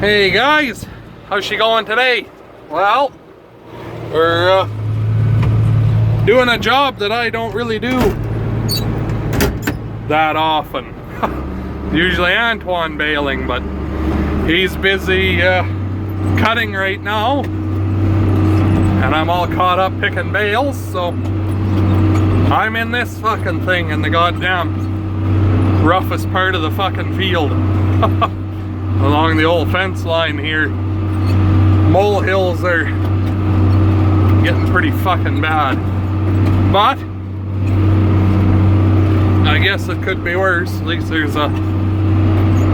Hey guys, how's she going today? Well, we're doing a job that I don't really do that often. Usually Antoine baling, but he's busy cutting right now, and I'm all caught up picking bales, so I'm in this fucking thing in the goddamn roughest part of the fucking field. Along the old fence line here. Molehills are getting pretty fucking bad. But I guess it could be worse. At least there's a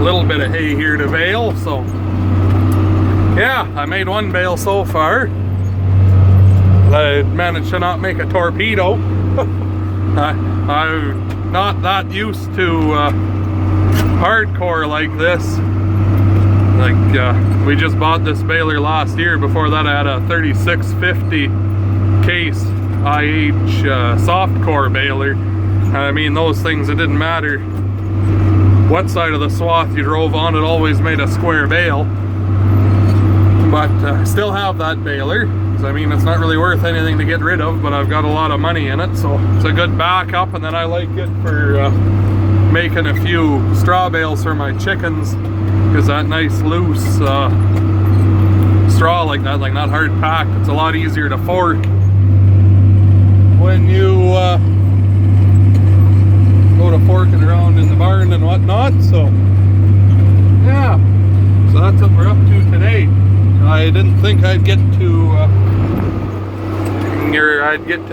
little bit of hay here to bale, so yeah, I made one bale so far. I managed to not make a torpedo. I'm not that used to hardcore like this. Like, we just bought this baler last year. Before that I had a 3650 case IH softcore baler. I mean, those things, it didn't matter what side of the swath you drove on, it always made a square bale. But I still have that baler. I mean, it's not really worth anything to get rid of, but I've got a lot of money in it, so it's a good backup. And then I like it for making a few straw bales for my chickens, because that nice loose straw like that, like not hard packed, it's a lot easier to fork when you go to forking around in the barn and whatnot. So yeah, so that's what we're up to today. I didn't think I'd get to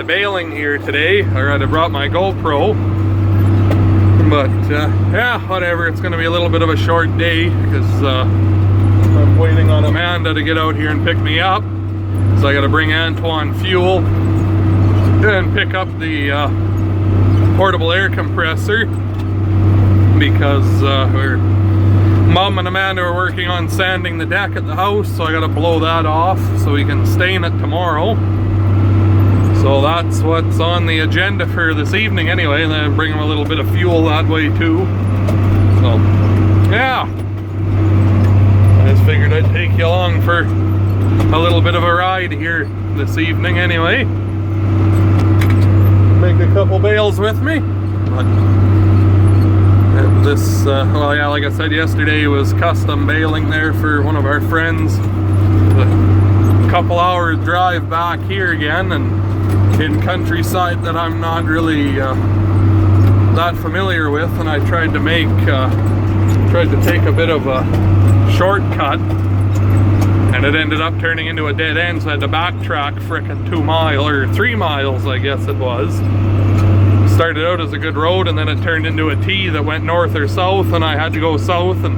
baling here today, or I'd have brought my GoPro. But yeah, whatever, it's going to be a little bit of a short day because I'm waiting on Amanda to get out here and pick me up. So I got to bring Antoine fuel and pick up the portable air compressor, because Mom and Amanda are working on sanding the deck at the house, so I got to blow that off so we can stain it tomorrow. So that's what's on the agenda for this evening anyway, and then bring them a little bit of fuel that way too. So yeah, I just figured I'd take you along for a little bit of a ride here this evening anyway. Make a couple bales with me. But this, well yeah, like I said yesterday, was custom baling there for one of our friends. A couple hours drive back here again, and in countryside that I'm not really that familiar with, and I tried to take a bit of a shortcut, and it ended up turning into a dead end, so I had to backtrack frickin' 2 miles, or 3 miles I guess it was. Started out as a good road, and then it turned into a T that went north or south, and I had to go south, and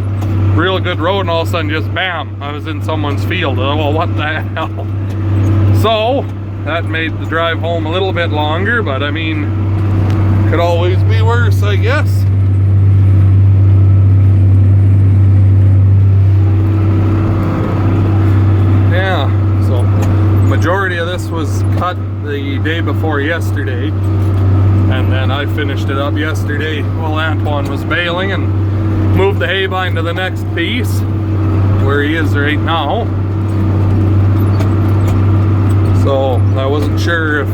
real good road, and all of a sudden just bam, I was in someone's field. Oh, well, what the hell? So that made the drive home a little bit longer, but I mean, could always be worse, I guess. Yeah, so majority of this was cut the day before yesterday, and then I finished it up yesterday while Antoine was baling, and moved the hay vine to the next piece where he is right now. So I wasn't sure if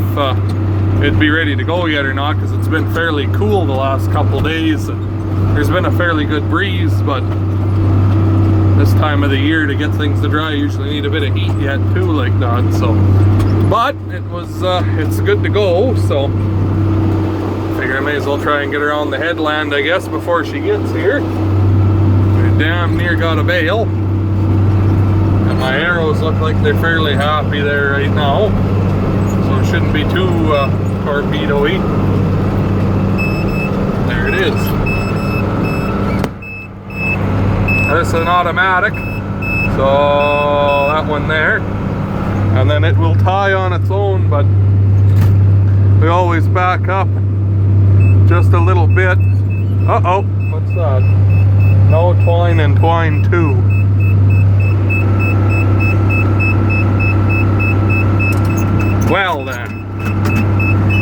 it'd be ready to go yet or not, because it's been fairly cool the last couple days, and there's been a fairly good breeze, but this time of the year to get things to dry, you usually need a bit of heat yet too, like that. So, but it was it's good to go, so figure I may as well try and get around the headland, I guess, before she gets here. We damn near got a bale. And my arrows look like they're fairly happy there right now, so it shouldn't be too torpedo-y. There it is. This is an automatic, so that one there, and then it will tie on its own, but we always back up just a little bit. Uh-oh, what's that? No twine and twine too. Well then,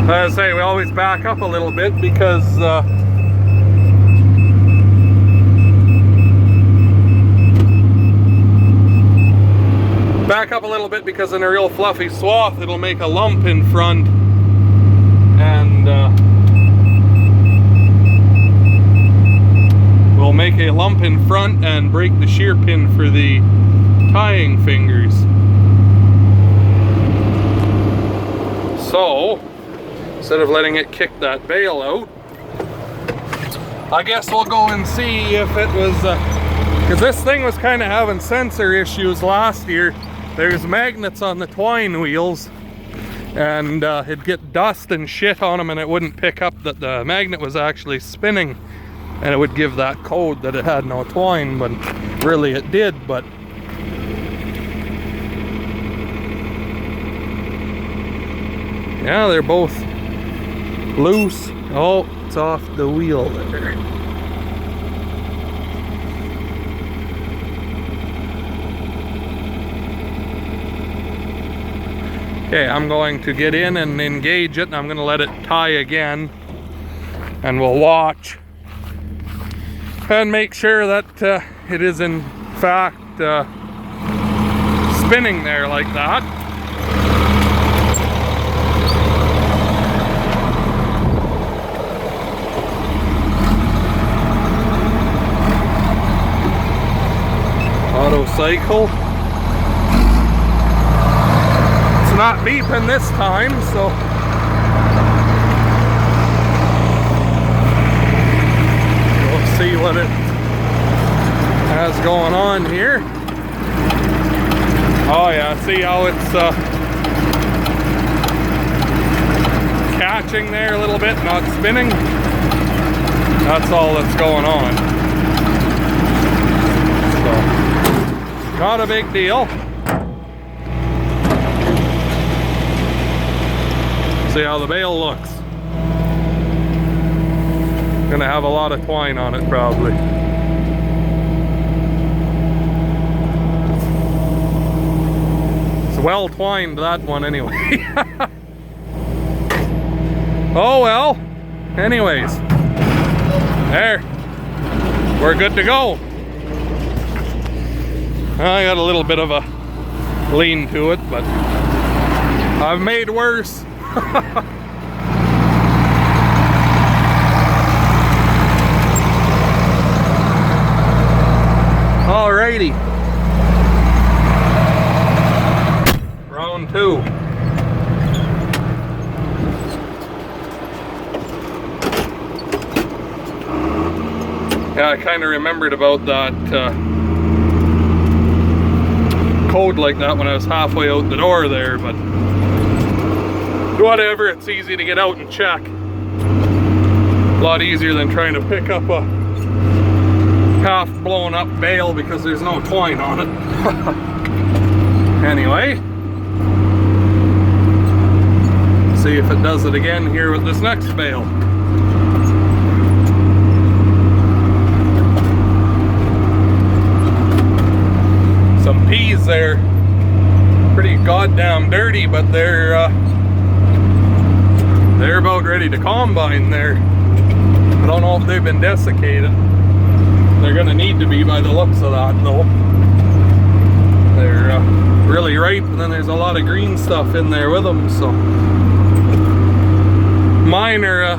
as I say, we always back up a little bit because back up a little bit because in a real fluffy swath it'll make a lump in front, and we'll make a lump in front and break the shear pin for the tying fingers. So instead of letting it kick that bale out, I guess we'll go and see if it was, because this thing was kind of having sensor issues last year. There's magnets on the twine wheels, and it'd get dust and shit on them and it wouldn't pick up that the magnet was actually spinning, and it would give that code that it had no twine, but really it did. But yeah, they're both loose. Oh, it's off the wheel there. Okay, I'm going to get in and engage it, and I'm going to let it tie again, and we'll watch and make sure that it is in fact spinning there like that. Auto cycle. It's not beeping this time, so we'll see what it has going on here. Oh yeah, see how it's catching there a little bit, not spinning. That's all that's going on. So, not a big deal. See how the bale looks. Gonna have a lot of twine on it probably. It's well twined, that one anyway. Oh well. Anyways, there. We're good to go. I got a little bit of a lean to it, but I've made worse. Alrighty. Round 2. Yeah, I kind of remembered about that code like that when I was halfway out the door there, but whatever, it's easy to get out and check. A lot easier than trying to pick up a half blown up bale because there's no twine on it. Anyway, see if it does it again here with this next bale. Some peas there, pretty goddamn dirty, but they're about ready to combine there. I don't know if they've been desiccated. They're gonna need to be by the looks of that though. They're really ripe, and then there's a lot of green stuff in there with them, so mine are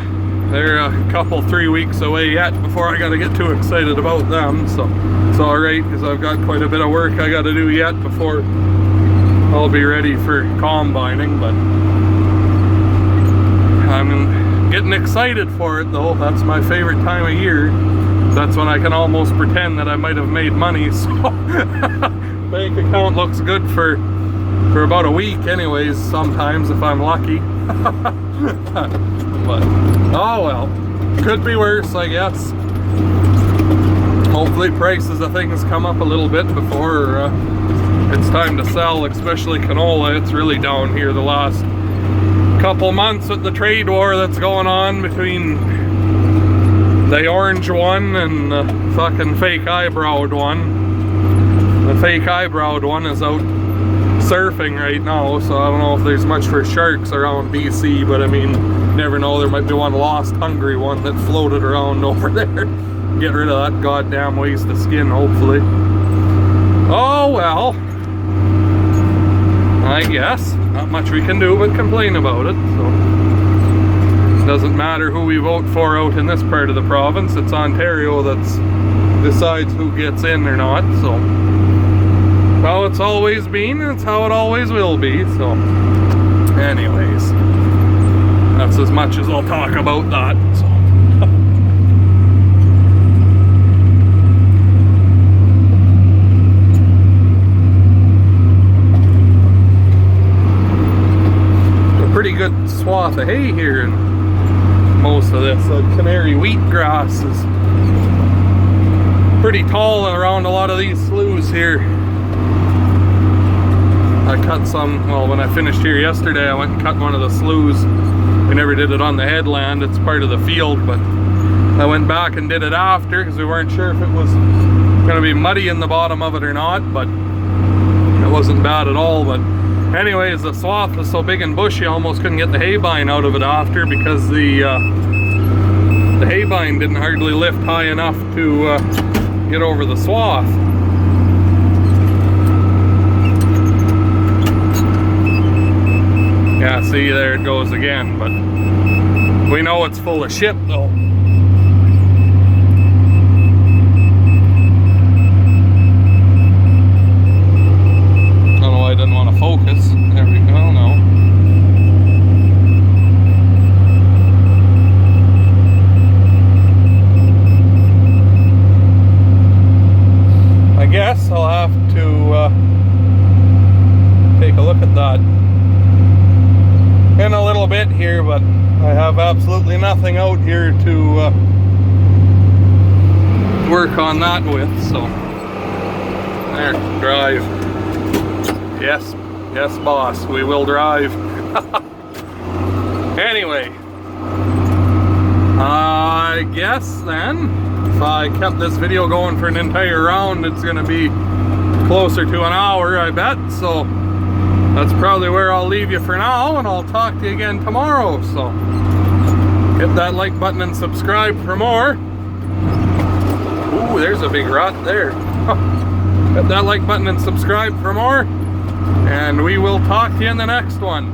they're a couple 3 weeks away yet before I gotta get too excited about them, so it's alright because I've got quite a bit of work I gotta do yet before I'll be ready for combining. But I'm getting excited for it though. That's my favorite time of year. That's when I can almost pretend that I might have made money, so bank account looks good for about a week anyways, sometimes if I'm lucky. But oh well, could be worse, I guess. Hopefully prices of things come up a little bit before it's time to sell, especially canola. It's really down here the last couple months with the trade war that's going on between the orange one and the fucking fake eyebrowed one. The fake eyebrowed one is out surfing right now, so I don't know if there's much for sharks around BC, but I mean, never know, there might be one lost hungry one that floated around over there. Get rid of that goddamn waste of skin, hopefully. Oh well. I guess. Not much we can do but complain about it, so. Doesn't matter who we vote for out in this part of the province. It's Ontario that's decides who gets in or not, so. How it's always been, it's how it always will be, so. Anyways. That's as much as I'll talk about that, so. Pretty good swath of hay here, and most of this canary wheatgrass is pretty tall around a lot of these sloughs here. I cut some, well, when I finished here yesterday I went and cut one of the sloughs. We never did it on the headland, it's part of the field, but I went back and did it after because we weren't sure if it was going to be muddy in the bottom of it or not, but it wasn't bad at all. But anyways, the swath was so big and bushy I almost couldn't get the haybine out of it after because the haybine didn't hardly lift high enough to get over the swath. Yeah, see, there it goes again, but we know it's full of shit though. I didn't want to focus. There we go. No. I guess I'll have to take a look at that in a little bit here, but I have absolutely nothing out here to work on that with, so there, drive. Yes, yes boss, we will drive. Anyway, I guess then, if I kept this video going for an entire round, it's gonna be closer to an hour, I bet, so that's probably where I'll leave you for now, and I'll talk to you again tomorrow, so hit that like button and subscribe for more. Ooh, there's a big rut there. Hit that like button and subscribe for more. And we will talk to you in the next one.